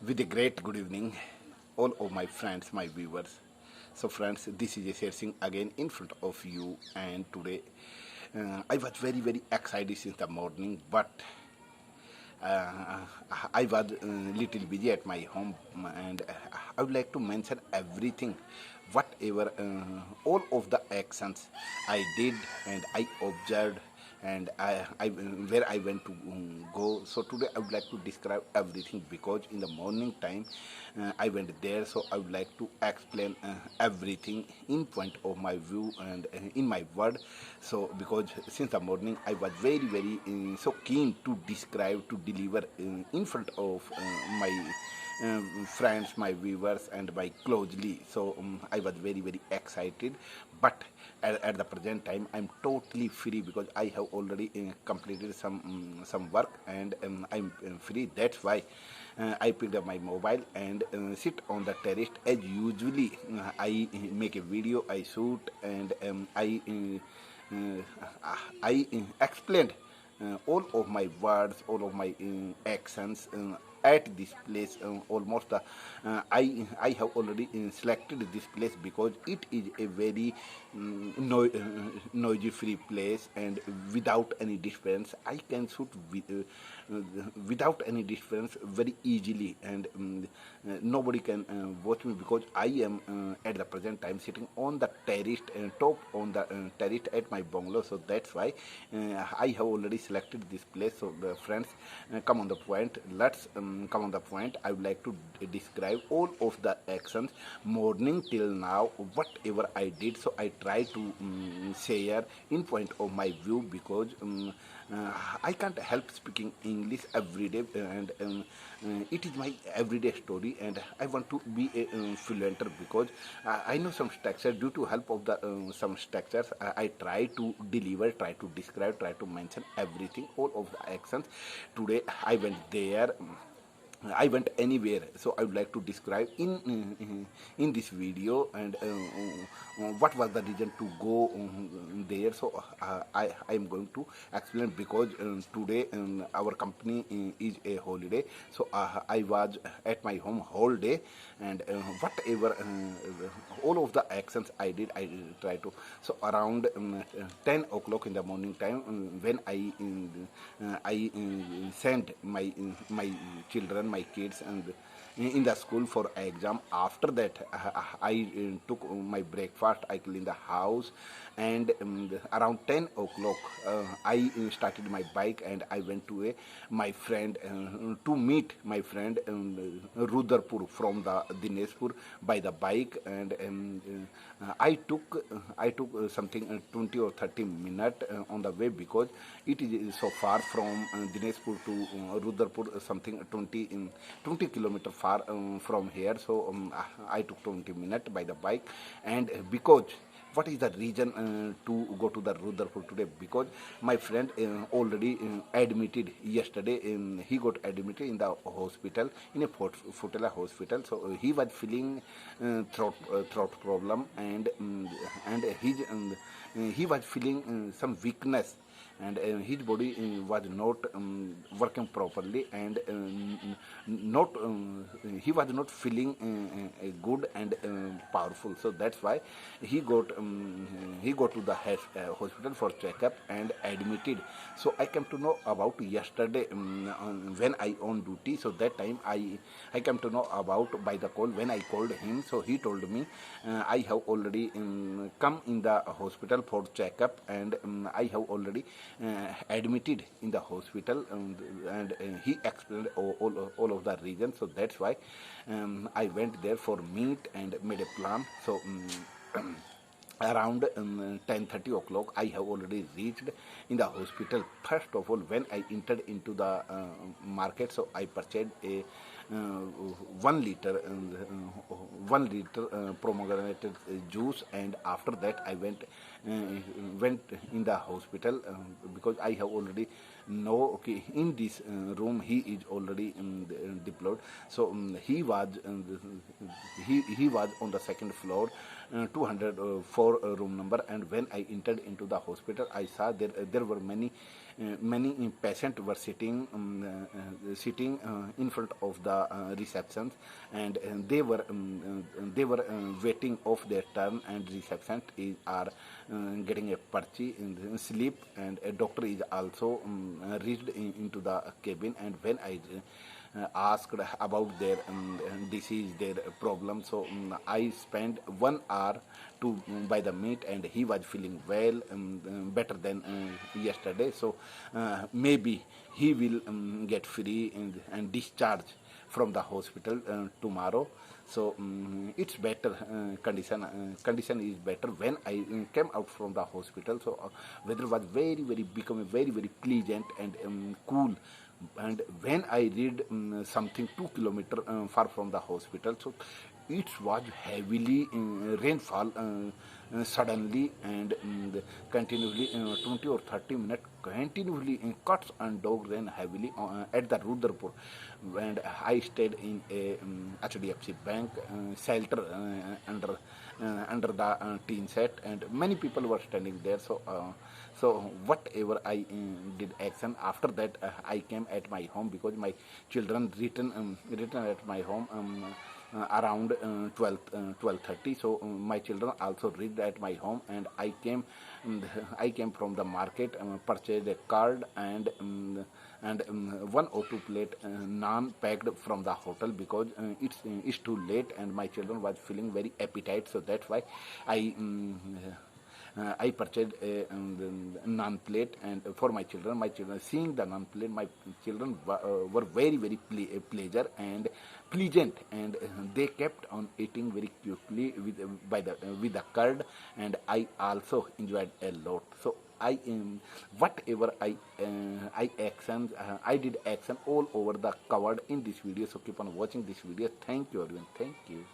With a great good evening, all of my friends, my viewers. So, friends, this is Yasir Singh again in front of you, and today I was very excited since the morning, but uh, I was little busy at my home, and I would like to mention everything, whatever, all of the actions I did and I observed, and where I went to go. So today I would like to describe everything because in the morning time I went there. So I would like to explain everything in point of my view and in my word. So because since the morning I was very so keen to describe, to deliver in front of my friends, my viewers, and my closely. So I was very excited. But at the present time, I'm totally free because I have already completed some work, and I'm free. That's why I picked up my mobile and sit on the terrace as usually. I make a video, I shoot, and I explained all of my words, all of my actions at this place. Almost I have already selected this place because it is a very noisy free place, and without any difference I can shoot without any difference very easily, and nobody can watch me because I am at the present time sitting on the terrace, top on the terrace at my bungalow. So that's why I have already selected this place. So the friends, come on the point. Let's come on the point. I would like to describe all of the actions morning till now, whatever I did. So I try to share in point of my view because I can't help speaking English every day, and it is my everyday story, and I want to be a fluenter because I know some structures. Due to help of the some structures, I try to deliver, try to describe, try to mention everything, all of the actions. Today I went there. I went anywhere, so I would like to describe in this video, and what was the reason to go there. So I am going to explain because today our company is a holiday. So I was at my home whole day, and whatever all of the actions I did, I try to. So around 10 o'clock in the morning time, when I sent my children, my kids, and in the school for exam. After that, I took my breakfast, I cleaned the house, and around 10 o'clock, I started my bike and I went to my friend to meet my friend Rudrapur from the Dineshpur by the bike, and I took something 20 or 30 minutes on the way because it is so far from Dineshpur to Rudrapur, something 20 kilometer far from here. So I took 20 minutes by the bike, and because what is the reason to go to the Rudrapur today? Because my friend already admitted yesterday. He got admitted in the hospital, in a Futela hospital. So he was feeling throat problem, and he was feeling some weakness, and his body was not working properly, and not he was not feeling good and powerful. So that's why he got to the hospital for checkup and admitted. So I came to know about yesterday when I on duty. So that time I came to know about by the call when I called him. So he told me I have already come in the hospital for checkup, and I have already admitted in the hospital, and he explained all of the reasons. So that's why I went there for meet and made a plan. So around 10:30 o'clock I have already reached in the hospital. First of all, when I entered into the market, so I purchased a 1 liter 1 liter pomegranate juice, and after that I went in the hospital because I have already know, okay, in this room he is already deployed. So he was on the second floor, 204 room number. And when I entered into the hospital, I saw there were many many patients were sitting in front of the receptions, and they were waiting of their turn, and receptionist are getting a perchi in the sleep, and a doctor is also reached into the cabin. And when I asked about their disease, their problem. So I spent 1 hour to buy the meat, and he was feeling well, better than yesterday. So maybe he will get free and discharged from the hospital tomorrow. So it's better, condition is better when I came out from the hospital. So weather was very become very pleasant and cool. And when I read something 2 kilometer far from the hospital, so it was heavily rainfall suddenly, and continuously 20 or 30 minutes continuously cuts and dog rain heavily at the Rudrapur. And I stayed in a HDFC Bank shelter under the teen set, and many people were standing there. So whatever I did action, after that I came at my home, because my children written at my home around 12:30. So my children also reached at my home, and I came from the market, purchased a card, and 1 or 2 plate naan packed from the hotel, because it's too late and my children was feeling very appetite. So that's why I purchased a naan plate and for my children. My children seeing the naan plate, my children were very pleasure and pleasant, and they kept on eating very quickly with the curd, and I also enjoyed a lot. So I whatever I actions I did action all over the covered in this video. So keep on watching this video. Thank you everyone. Thank you.